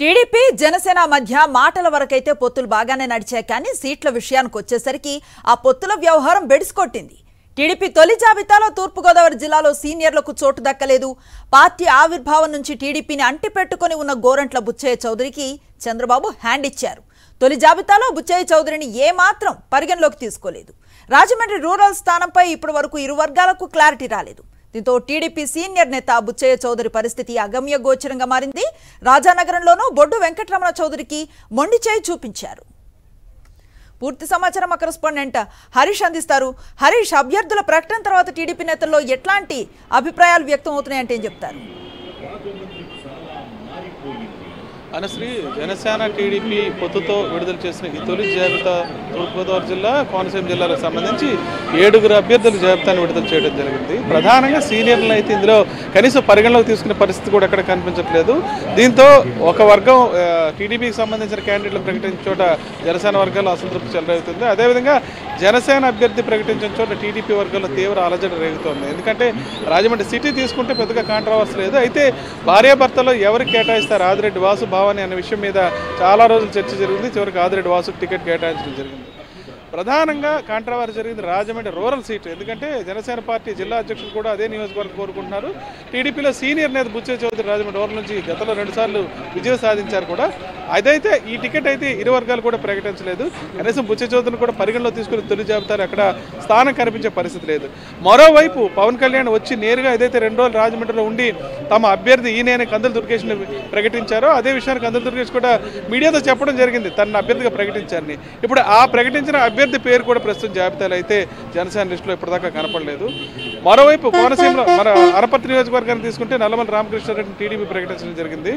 TDP Janasena మధ్య మాటల వరకైతే పొత్తులు బాగానే నడిచాయి కానీ సీట్ల విషయానికి వచ్చేసరికి ఆ పొత్తుల వ్యవహారం బెడిసికొట్టింది. టీడీపీ తొలి జాబితాలో తూర్పుగోదావరి జిల్లాలో సీనియర్లకు చోటు దక్కలేదు. పార్టీ ఆవిర్భావం నుంచి టీడీపీని అంటిపెట్టుకుని ఉన్న గోరంట్ల బుచ్చయ్య చౌదరికి చంద్రబాబు హ్యాండ్ ఇచ్చారు. తొలి జాబితాలో బుచ్చయ్య చౌదరిని ఏమాత్రం పరిగణలోకి తీసుకోలేదు. రాజమండ్రి రూరల్ స్థానంపై ఇప్పటి వరకు ఇరు వర్గాలకు క్లారిటీ రాలేదు. దీంతో టీడీపీ సీనియర్ నేత బుచ్చయ్య చౌదరి పరిస్థితి అగమ్య గోచరంగా మారింది. రాజానగరంలోనూ బొడ్డు వెంకటరమణ చౌదరికి మొండి చేయి చూపించారు. పూర్తి సమాచారం మా కరెస్పాండెంట్ హరీష్ అందిస్తారు. హరీష్, అభ్యర్థుల ప్రకటన తర్వాత టీడీపీ నేతల్లో ఎట్లాంటి అభిప్రాయాలు వ్యక్తం అవుతున్నాయంటే ఏం చెప్తారు? అనశ్రీ, జనసేన టీడీపీ పొత్తుతో విడుదల చేసిన ఈ తొలి జాబితా తూర్పుగోదావరి జిల్లా, కోనసీమ జిల్లాలకు సంబంధించి 7 అభ్యర్థుల జాబితాను విడుదల చేయడం జరిగింది. ప్రధానంగా సీనియర్లు అయితే ఇందులో కనీసం పరిగణలోకి తీసుకునే పరిస్థితి కూడా ఎక్కడ కనిపించట్లేదు. దీంతో ఒక వర్గం టీడీపీకి సంబంధించిన క్యాండిడేట్లు ప్రకటించిన చోట జనసేన వర్గాల్లో అసంతృప్తి చెలరేగుతుంది. అదేవిధంగా జనసేన అభ్యర్థి ప్రకటించిన చోట టీడీపీ వర్గాల్లో తీవ్ర అలజడి రేగుతోంది. ఎందుకంటే రాజమండ్రి సిటీ తీసుకుంటే పెద్దగా కాంట్రవర్సీ లేదు. అయితే భార్యాభర్తలో ఎవరికి కేటాయిస్తారు ఆదిరెడ్డి వాసు భావాని అనే విషయం మీద చాలా రోజులు చర్చ జరిగింది. చివరికి ఆదిరెడ్డి వాసుకు టికెట్ కేటాయించడం జరిగింది. ప్రధానంగా కాంట్రవర్సీ జరిగింది రాజమండ్రి రూరల్ సీటు. ఎందుకంటే జనసేన పార్టీ జిల్లా అధ్యక్షులు కూడా అదే నియోజకవర్గం కోరుకుంటున్నారు. టీడీపీలో సీనియర్ నేత బుచ్చయ్య చౌదరి రాజమండ్రి రూరల్ నుంచి గతంలో 2 సార్లు విజయం సాధించారు కూడా. అదైతే ఈ టికెట్ అయితే ఇరు వర్గాలు కూడా ప్రకటించలేదు. కనీసం బుచ్చయ్య చౌదరిని కూడా పరిగణలో తీసుకుని తొలి జాబితాలు అక్కడ స్థానం కనిపించే పరిస్థితి లేదు. మరోవైపు పవన్ కళ్యాణ్ వచ్చి నేరుగా ఏదైతే 2 రోజులు రాజమండ్రిలో ఉండి తమ అభ్యర్థి ఈయన కందుల దుర్గేష్ని ప్రకటించారో అదే విషయాన్ని కందుల దుర్గేష్ కూడా మీడియాతో చెప్పడం జరిగింది, తన అభ్యర్థిగా ప్రకటించారని. ఇప్పుడు ఆ ప్రకటించిన అభ్యర్థి పేరు కూడా ప్రస్తుతం జాబితాలు అయితే జనసేన లిస్టులో ఇప్పటిదాకా కనపడలేదు. మరోవైపు కోనసీమలో మన అనపర్తి నియోజకవర్గాన్ని తీసుకుంటే నల్లమల రామకృష్ణారెడ్డిని టీడీపీ ప్రకటించడం జరిగింది.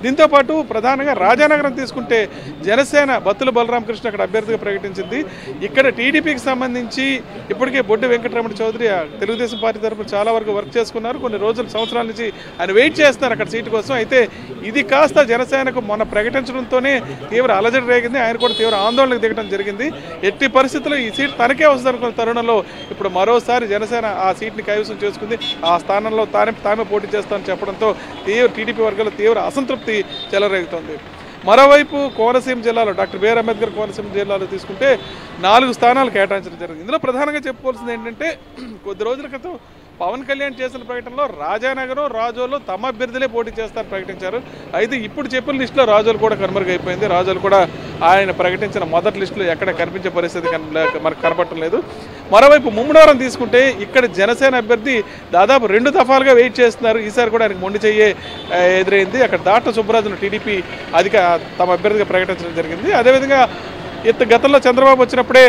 దీంతోపాటు ప్రధానంగా రాజానగరం తీసుకుంటే జనసేన బత్తుల బలరామకృష్ణ అక్కడ అభ్యర్థిగా ప్రకటించింది. ఇక్కడ టీడీపీకి సంబంధించి ఇప్పటికే బొడ్డు వెంకటరమణ చౌదరి తెలుగుదేశం పార్టీ తరఫున చాలా వరకు వర్క్ చేసుకున్నారు. కొన్ని రోజులు సంవత్సరాల నుంచి ఆయన వెయిట్ చేస్తున్నారు అక్కడ సీటు కోసం. అయితే ఇది కాస్త జనసేనకు మొన్న ప్రకటించడంతోనే తీవ్ర అలజడి రేగింది. ఆయన కూడా తీవ్ర ఆందోళనకు దిగడం జరిగింది. ఎట్టి పరిస్థితుల్లో ఈ సీట్ తనకే వస్తుందనుకున్న తరుణంలో ఇప్పుడు మరోసారి జనసేన ఆ సీట్ని కైవసం చేసుకుంది. ఆ స్థానంలో తామే పోటీ చేస్తామని చెప్పడంతో టీడీపీ వర్గాల్లో తీవ్ర అసంతృప్తి చెలరేగుతోంది. మరోవైపు కోనసీమ జిల్లాలో డాక్టర్ బిఆర్ అంబేద్కర్ కోనసీమ జిల్లాలో తీసుకుంటే 4 స్థానాలు కేటాయించడం జరిగింది. ఇందులో ప్రధానంగా చెప్పుకోవాల్సింది ఏంటంటే కొద్ది రోజుల క్రితం పవన్ కళ్యాణ్ చేసిన ప్రకటనలో రాజానగరం, రాజోలు తమ అభ్యర్థులే పోటీ చేస్తారని ప్రకటించారు. అయితే ఇప్పుడు చెప్పిన లిస్టులో రాజోలు కూడా కనుమరుగైపోయింది. రాజోలు కూడా ఆయన ప్రకటించిన మొదటి లిస్టులో ఎక్కడ కనిపించే పరిస్థితి మనకు కనపడటం లేదు. మరోవైపు ముమ్మడవరం తీసుకుంటే ఇక్కడ జనసేన అభ్యర్థి దాదాపు 2 దఫాలుగా వెయిట్ చేస్తున్నారు. ఈసారి కూడా ఆయనకు మొండి చెయ్యే ఎదురైంది. అక్కడ డాక్టర్ సుబ్బరాజును టీడీపీ తమ అభ్యర్థిగా ప్రకటించడం జరిగింది. అదేవిధంగా గతంలో చంద్రబాబు వచ్చినప్పుడే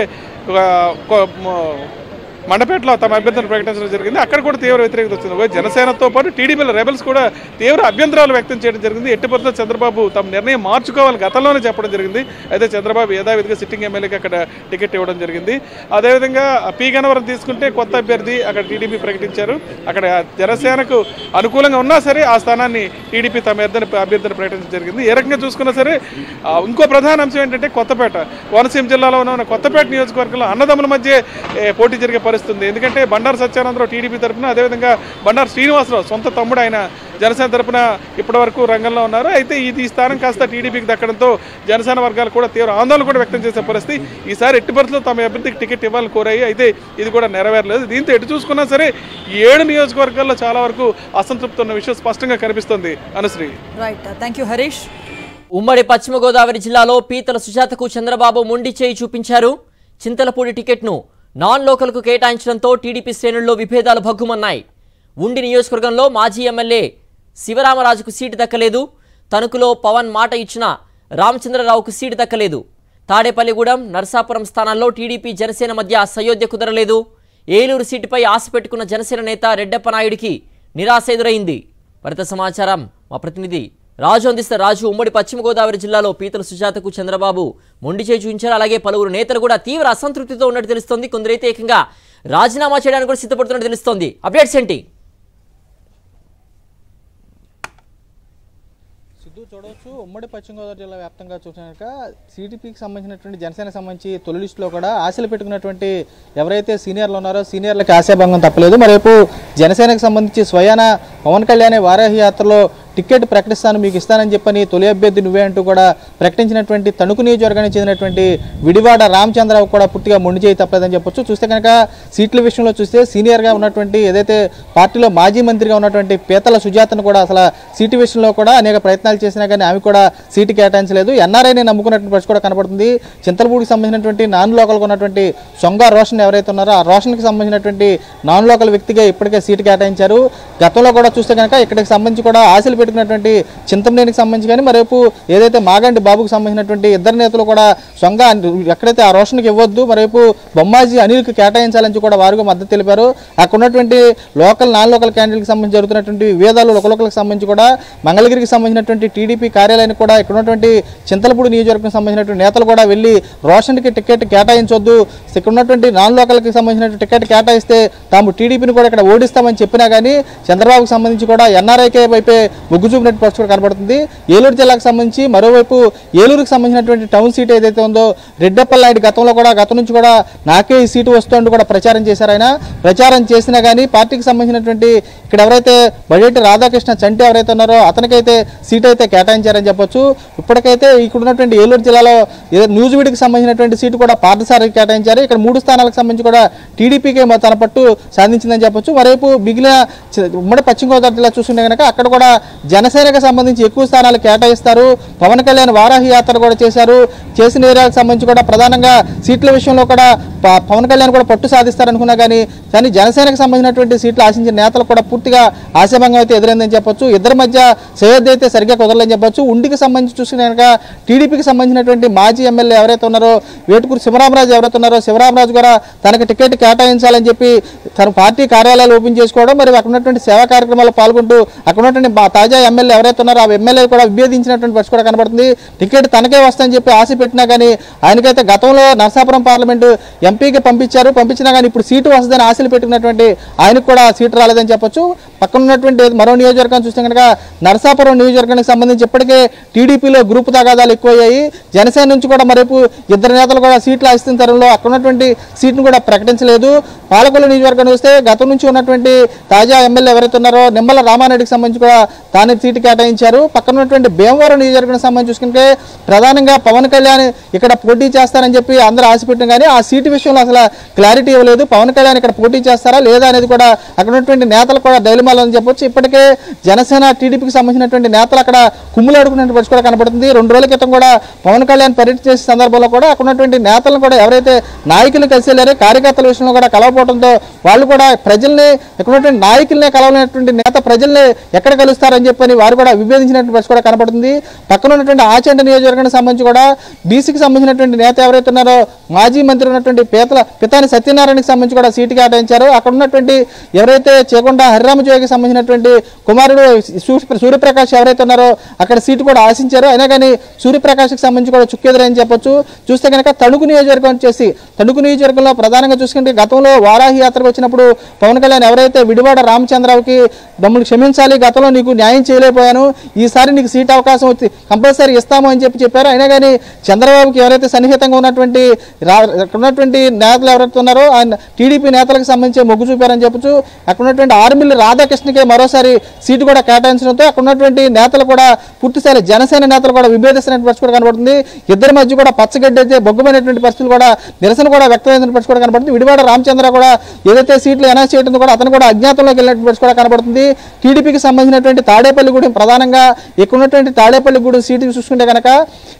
మండపేటలో తమ అభ్యర్థులను ప్రకటించడం జరిగింది. అక్కడ కూడా తీవ్ర వ్యతిరేకత వచ్చింది. జనసేనతో పాటు టీడీపీలో రెబల్స్ కూడా తీవ్ర అభ్యంతరాలు వ్యక్తం చేయడం జరిగింది. ఎట్టి పరిస్థితుల్లో చంద్రబాబు తమ నిర్ణయం మార్చుకోవాలని గతంలోనే చెప్పడం జరిగింది. అయితే చంద్రబాబు యథావిధిగా సిట్టింగ్ ఎమ్మెల్యేకి అక్కడ టికెట్ ఇవ్వడం జరిగింది. అదేవిధంగా పి గన్నవరం తీసుకుంటే కొత్త అభ్యర్థి అక్కడ టీడీపీ ప్రకటించారు. అక్కడ జనసేనకు అనుకూలంగా ఉన్నా సరే ఆ స్థానాన్ని టీడీపీ తమ అభ్యర్థిని ప్రకటించడం జరిగింది. ఏ రకంగా చూసుకున్నా సరే ఇంకో ప్రధాన అంశం ఏంటంటే కొత్తపేట, కోనసీమ జిల్లాలో ఉన్న కొత్తపేట నియోజకవర్గంలో అన్నదమ్ముల మధ్య పోటీ జరిగే పరిస్థితి. ఎందుకంటే బండారు సత్యానందరావు టీడీపీ తరఫున, అదేవిధంగా బండారు శ్రీనివాసరావు సొంత తమ్ముడు ఆయన జనసేన తరఫున ఇప్పటి వరకు రంగంలో ఉన్నారు. అయితే ఈ స్థానం కాస్త టీడీపీకి దక్కడంతో జనసేన వర్గాలు కూడా తీవ్ర ఆందోళన కూడా వ్యక్తం చేసే పరిస్థితి. ఈసారి ఎట్టి పరిస్థితుల్లో తమ అభ్యర్థికి టికెట్ ఇవ్వాలని కోరాయి. అయితే ఇది కూడా నెరవేరలేదు. దీంతో ఎటు చూసుకున్నా సరే 7 నియోజకవర్గాల్లో చాలా వరకు అసంతృప్తి ఉన్న విషయం స్పష్టంగా కనిపిస్తుంది. Anusri, right, thank you Harish. ఉమ్మడి పశ్చిమ గోదావరి జిల్లాలో పీతల సుజాతకు చంద్రబాబు మొండి చేయి చూపించారు. చింతలపూడి టికెట్ను నాన్ లోకల్కు కేటాయించడంతో టీడీపీ శ్రేణుల్లో విభేదాలు భగ్గుమన్నాయి. ఉండి నియోజకవర్గంలో మాజీ ఎమ్మెల్యే శివరామరాజుకు సీటు దక్కలేదు. తణుకులో పవన్ మాట ఇచ్చిన రామచంద్రరావుకు సీటు దక్కలేదు. తాడేపల్లిగూడెం, నరసాపురం స్థానాల్లో టీడీపీ జనసేన మధ్య సయోధ్య కుదరలేదు. ఏలూరు సీటుపై ఆశ పెట్టుకున్న జనసేన నేత రెడ్డప్పనాయుడికి నిరాశ ఎదురైంది. మరింత సమాచారం మా ప్రతినిధి రాజు అందిస్తారు. రాజు, ఉమ్మడి పశ్చిమ గోదావరి జిల్లాలో పీతల సుజాతకు చంద్రబాబు మొండి చేయి చూపించారు. అలాగే పలువురు నేతలు కూడా తీవ్ర అసంతృప్తితో ఉన్నట్టు తెలుస్తోంది. కొందరైతే ఏకంగా రాజీనామా చేయడానికి కూడా సిద్ధపడుతున్నట్టు తెలుస్తోంది. అప్డేట్స్ ఏంటి? చూడవచ్చు, ఉమ్మడి పశ్చిమ గోదావరి జిల్లా వ్యాప్తంగా చూసినాక టీడీపీకి సంబంధించినటువంటి జనసేనకు సంబంధించి తొలి లిస్టులో కూడా ఆశలు పెట్టుకున్నటువంటి ఎవరైతే సీనియర్లు ఉన్నారో సీనియర్లకు ఆశాభంగం తప్పలేదు. మరోవైపు జనసేనకు సంబంధించి స్వయాన పవన్ కళ్యాణ్ వారాహి యాత్రలో టికెట్ ప్రకటిస్తాను, మీకు ఇస్తానని చెప్పని తొలి అభ్యర్థి నువ్వే అంటూ కూడా ప్రకటించినటువంటి తణుకు నియోజకవర్గానికి చెందినటువంటి విడివాడ రామచంద్రరావు కూడా పూర్తిగా మొండి చేయి తప్పలేదని చెప్పొచ్చు. చూస్తే కనుక సీట్ల విషయంలో చూస్తే సీనియర్గా ఉన్నటువంటి ఏదైతే పార్టీలో మాజీ మంత్రిగా ఉన్నటువంటి పీతల సుజాతను కూడా అసలు సీటు విషయంలో కూడా అనేక ప్రయత్నాలు చేసినా కానీ ఆమె కూడా సీటు కేటాయించలేదు. ఎన్ఆర్ఐని నమ్ముకున్నటువంటి పరిస్థితి కూడా కనబడుతుంది. చింతలపూడికి సంబంధించినటువంటి నాన్ లోకల్గా ఉన్నటువంటి సొంగ రోషన్ ఎవరైతే ఉన్నారో ఆ రోషన్కి సంబంధించినటువంటి నాన్ లోకల్ వ్యక్తిగా ఇప్పటికే సీటు కేటాయించారు. గతంలో కూడా చూస్తే కనుక ఇక్కడికి సంబంధించి కూడా ఆశలు పెట్టుకున్నటువంటి చింతమనేనికి సంబంధించి కానీ మరేపు ఏదైతే మాగంటి బాబుకు సంబంధించినటువంటి ఇద్దరు నేతలు కూడా సొంగ ఎక్కడైతే ఆ రోషన్కి ఇవ్వద్దు, మరేపు బొమ్మాజీ అనిల్కి కేటాయించాలని కూడా వారు మద్దతు తెలిపారు. అక్కడ ఉన్నటువంటి లోకల్ నాన్ లోకల్ క్యాండిడేట్కి సంబంధించి జరుగుతున్నటువంటి వివేదాలు లోకల్కి సంబంధించి కూడా మంగళగిరికి సంబంధించినటువంటి టీడీపీ కార్యాలయానికి కూడా ఇక్కడ ఉన్నటువంటి చింతలపూడి నియోజకవర్గం సంబంధించినటువంటి నేతలు కూడా వెళ్ళి రోషన్కి టికెట్ కేటాయించొద్దు, ఇక్కడ ఉన్నటువంటి నాన్ లోకల్కి సంబంధించిన టికెట్ కేటాయిస్తే తాము టీడీపీని కూడా ఇక్కడ ఓడిస్తామని చెప్పినా కానీ చంద్రబాబుకు సంబంధించి కూడా ఎన్ఆర్ఐకే వైపే మొగ్గు చూపినట్టు పరిస్థితి కనబడుతుంది. ఏలూరు జిల్లాకు సంబంధించి మరోవైపు ఏలూరుకి సంబంధించినటువంటి టౌన్ సీట్ ఏదైతే ఉందో రెడ్డప్పల్ నాయుడు గతం నుంచి కూడా నాకే ఈ సీటు వస్తుంటూ కూడా ప్రచారం చేశారు. ఆయన ప్రచారం చేసినా కానీ పార్టీకి సంబంధించినటువంటి ఇక్కడ ఎవరైతే బడ్జెట్ రాధాకృష్ణ చంటి ఎవరైతే ఉన్నారో అతనికైతే సీట్ అయితే కేటాయించారని చెప్పొచ్చు. ఇప్పటికైతే ఇక్కడ ఉన్నటువంటి ఏలూరు జిల్లాలో న్యూజివీడ్కి సంబంధించినటువంటి సీటు కూడా పార్థసారథికి కేటాయించారు. ఇక్కడ 3 స్థానాలకు సంబంధించి కూడా టీడీపీకే తన పట్టు సాధించిందని చెప్పొచ్చు. మరేపు మిగిలిన ఉమ్మడి పశ్చిమ గోదావరి జిల్లా చూస్తుంటే కనుక అక్కడ కూడా జనసేనకు సంబంధించి ఎక్కువ స్థానాలు కేటాయిస్తారు. పవన్ కళ్యాణ్ వారాహి యాత్ర కూడా చేశారు. చేసిన ఏరియాలకు సంబంధించి కూడా ప్రధానంగా సీట్ల విషయంలో కూడా పవన్ కళ్యాణ్ కూడా పట్టు సాధిస్తారనుకున్నా కానీ జనసేనకు సంబంధించినటువంటి సీట్లు ఆశించిన నేతలు కూడా పూర్తిగా ఆశాభంగం అయితే ఎదురైందని చెప్పొచ్చు. ఇద్దరి మధ్య సయోధ్య అయితే సరిగ్గా కుదరలేని చెప్పొచ్చు. ఉండికి సంబంధించి చూసుకునే కనుక టీడీపీకి సంబంధించినటువంటి మాజీ ఎమ్మెల్యే ఎవరైతే ఉన్నారో వేటుకూరు శివరామరాజు ఎవరైతే ఉన్నారో శివరామరాజు కూడా తనకు టికెట్ కేటాయించాలని చెప్పి తన పార్టీ కార్యాలయాలు ఓపెన్ చేసుకోవడం, మరి అక్కడ ఉన్నటువంటి సేవా కార్యక్రమాల్లో పాల్గొంటూ అక్కడ ఉన్నటువంటి తాజా ఎమ్మెల్యే ఎవరైతే ఉన్నారో ఆ ఎమ్మెల్యే కూడా విభేదించినటువంటి పరిస్థితి కూడా కనబడుతుంది. టికెట్ తనకే వస్తాయని చెప్పి ఆశ పెట్టినా కానీ ఆయనకైతే గతంలో నరసాపురం పార్లమెంటు ఎంపీకి పంపించినా కానీ ఇప్పుడు సీటు వస్తుందని ఆశలు పెట్టుకున్నటువంటి ఆయనకు కూడా సీటు రాలేదని చెప్పొచ్చు. పక్కన ఉన్నటువంటి మరో నియోజకవర్గం చూస్తే కనుక నరసాపురం నియోజకవర్గానికి సంబంధించి ఇప్పటికే టీడీపీలో గ్రూప్ తగాదాలు ఎక్కువయ్యాయి. జనసేన నుంచి కూడా మరేపు ఇద్దరు నేతలు కూడా సీట్లు ఆశిస్తున్న తరంలో అక్కడ ఉన్నటువంటి సీట్ను కూడా ప్రకటించలేదు. పాలకొల్లు నియోజకవర్గం చూస్తే గతం నుంచి ఉన్నటువంటి తాజా ఎమ్మెల్యే ఎవరైతే ఉన్నారో నిమ్మల రామారెడ్డికి సంబంధించి కూడా తాను సీటు కేటాయించారు. పక్కన ఉన్నటువంటి భీమవరం నియోజకవర్గానికి సంబంధించి చూసుకుంటే ప్రధానంగా పవన్ కళ్యాణ్ ఇక్కడ పోటీ చేస్తారని చెప్పి అందరూ ఆశపెట్టిన కానీ ఆ సీటు విషయంలో అసలు క్లారిటీ ఇవ్వలేదు. పవన్ కళ్యాణ్ ఇక్కడ పోటీ చేస్తారా లేదా అనేది కూడా అక్కడ ఉన్నటువంటి నేతలు కూడా డైలమాలని చెప్పొచ్చు. ఇప్పటికే జనసేన టీడీపీకి సంబంధించినటువంటి నేతలు అక్కడ కుమ్ములాడుకునే పరిస్థితి కూడా కనబడుతుంది. 2 రోజుల క్రితం కూడా పవన్ కళ్యాణ్ పర్యటన చేసే సందర్భంలో కూడా అక్కడ ఉన్నటువంటి నేతలను కూడా ఎవరైతే నాయకులు కలిసి వెళ్ళారో కార్యకర్తల విషయంలో కూడా కలవపోవడంతో వాళ్ళు కూడా ప్రజల్ని ఇక్కడ ఉన్నటువంటి నాయకులనే కలవలేనటువంటి నేత ప్రజల్ని ఎక్కడ కలుస్తారని చెప్పని వారు కూడా విభేదించినటువంటి పరిస్థితి కూడా కనబడుతుంది. పక్కన ఉన్నటువంటి ఆచంట నియోజకవర్గానికి సంబంధించి కూడా బీసీకి సంబంధించినటువంటి నేత ఎవరైతే ఉన్నారో మాజీ మంత్రి ఉన్నటువంటి పితాని సత్యనారాయణకి సంబంధించి కూడా సీటు కేటాయించారు. అక్కడ ఉన్నటువంటి ఎవరైతే చేకొండ హరిరామజోగికి సంబంధించినటువంటి కుమారుడు సూర్యప్రకాష్ ఎవరైతే ఉన్నారో అక్కడ సీటు కూడా ఆశించారు. అయినా కానీ సూర్యప్రకాష్కి సంబంధించి కూడా చుక్కెదురని చెప్పొచ్చు. చూస్తే కనుక తణుకు నియోజకవర్గం వచ్చేసి తణుకు నియోజకవర్గంలో ప్రధానంగా చూసుకుంటే గతంలో వారాహి యాత్రకు వచ్చినప్పుడు పవన్ కళ్యాణ్ ఎవరైతే విడివాడ రామచంద్రరావుకి మమ్మల్ని క్షమించాలి, గతంలో నీకు న్యాయం చేయలేకపోయాను, ఈసారి నీకు సీట్ అవకాశం వచ్చి కంపల్సరీ ఇస్తాము అని చెప్పారు. అయినా కానీ చంద్రబాబుకి ఎవరైతే సన్నిహితంగా ఉన్నటువంటి నేతలు ఎవరైతే ఉన్నారో ఆయన టీడీపీ నేతలకు సంబంధించి మొగ్గు చూపారని చెప్పొచ్చు. అక్కడ ఉన్నటువంటి ఆర్మిల్లి రాధాకృష్ణకే మరోసారి సీటు కూడా కేటాయించడంతో అక్కడ ఉన్నటువంటి నేతలు కూడా పూర్తిస్థాయి జనసేన నేతలు కూడా విభేదిస్తున్న పరిస్థితి కూడా కనబడుతుంది. ఇద్దరి మధ్య కూడా పచ్చగడ్డి అయితే బొగ్గుమైనటువంటి పరిస్థితులు కూడా నిరసన కూడా వ్యక్తమైన పరిస్థితి కూడా కనబడుతుంది. విడివాడ రామచంద్ర కూడా ఏదైతే సీట్లు అనౌన్స్ చేయడం కూడా అతను కూడా అజ్ఞాతంలోకి వెళ్ళినటువంటి పరిస్థితి కూడా కనబడుతుంది. టీడీపీకి సంబంధించినటువంటి తాడేపల్లిగూడెం ప్రధానంగా ఇక్కడ ఉన్నటువంటి తాడేపల్లిగూడెం సీటు చూసుకుంటే కనుక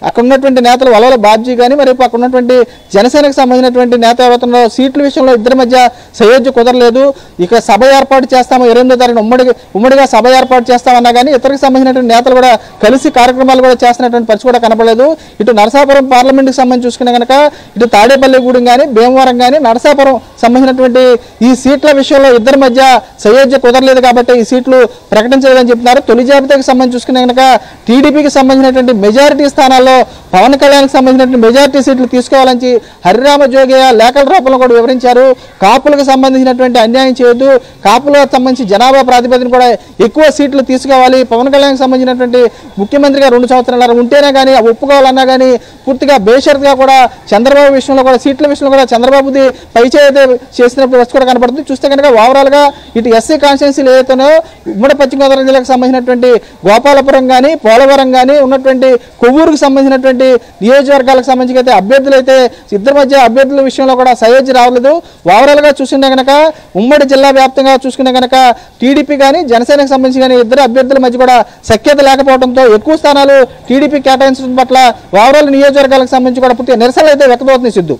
అక్కడ ఉన్నటువంటి నేతలు వలవల బాబ్జీ కానీ మరి అక్కడ ఉన్నటువంటి జనసేనకు సంబంధించినటువంటి నేత ఎవరుతున్నారో సీట్ల విషయంలో ఇద్దరి మధ్య సయోధ్య కుదరలేదు. ఇక సభ ఏర్పాటు చేస్తాము 28వ తారీఖున ఉమ్మడిగా సభ ఏర్పాటు చేస్తామన్నా కానీ ఇతరులకు సంబంధించినటువంటి నేతలు కూడా కలిసి కార్యక్రమాలు కూడా చేస్తున్నటువంటి పరిస్థితి కూడా కనపడలేదు. ఇటు నరసాపురం పార్లమెంట్కి సంబంధించి చూసుకునే కనుక ఇటు తాడేపల్లిగూడెం కానీ భీమవరం కానీ నరసాపురం సంబంధించినటువంటి ఈ సీట్ల విషయంలో ఇద్దరి మధ్య సయోధ్య కుదరలేదు కాబట్టి ఈ సీట్లు ప్రకటించలేదని చెప్తున్నారు. తొలి జాబితాకి సంబంధించి చూసుకునే కనుక టీడీపీకి సంబంధించినటువంటి మెజారిటీ స్థానాల్లో పవన్ కళ్యాణ్కి సంబంధించినటువంటి మెజారిటీ సీట్లు తీసుకోవాలని హరిరామ జోగయ్య లేఖల రూపంలో కూడా వివరించారు. కాపులకు సంబంధించినటువంటి అన్యాయం చేయొద్దు, కాపులకు సంబంధించి జనాభా ప్రాతిపదికన కూడా ఎక్కువ సీట్లు తీసుకోవాలి, పవన్ కళ్యాణ్కి సంబంధించినటువంటి ముఖ్యమంత్రిగా 2 సంవత్సరాలు ఉంటేనే కానీ ఒప్పుకోవాలన్నా కానీ పూర్తిగా బేషరతుగా కూడా చంద్రబాబు విషయంలో కూడా సీట్ల విషయంలో కూడా చంద్రబాబుది పైచేయితే చేసినప్పుడు వచ్చి కూడా కనపడుతుంది. చూస్తే కనుక ఓవరాల్గా ఇటు ఎస్సీ కాన్స్టిట్యున్సీలు ఏదైతే చూస్తేనే ఉమ్మడి పశ్చిమ గోదావరి జిల్లాకు సంబంధించినటువంటి గోపాలపురం కానీ పోలవరం కానీ ఉన్నటువంటి కొవ్వూరుకు సంబంధించినటువంటి నియోజకవర్గాలకు సంబంధించి అయితే అభ్యర్థులు అయితే ఇద్దరి మధ్య అభ్యర్థుల విషయంలో కూడా సయోధ్య రావలేదు. ఓవరాల్గా చూసుకుంటే కనుక ఉమ్మడి జిల్లా వ్యాప్తంగా చూసుకుంటే కనుక టీడీపీ కానీ జనసేనకు సంబంధించి కానీ ఇద్దరు అభ్యర్థుల మధ్య కూడా సఖ్యత లేకపోవడంతో ఎక్కువ స్థానాలు టీడీపీ కేటాయించడం పట్ల ఓవరాల్ నియోజకవర్గాలకు సంబంధించి కూడా పూర్తిగా నిరసనలు అయితే వ్యక్తమవుతుంది సిద్ధు.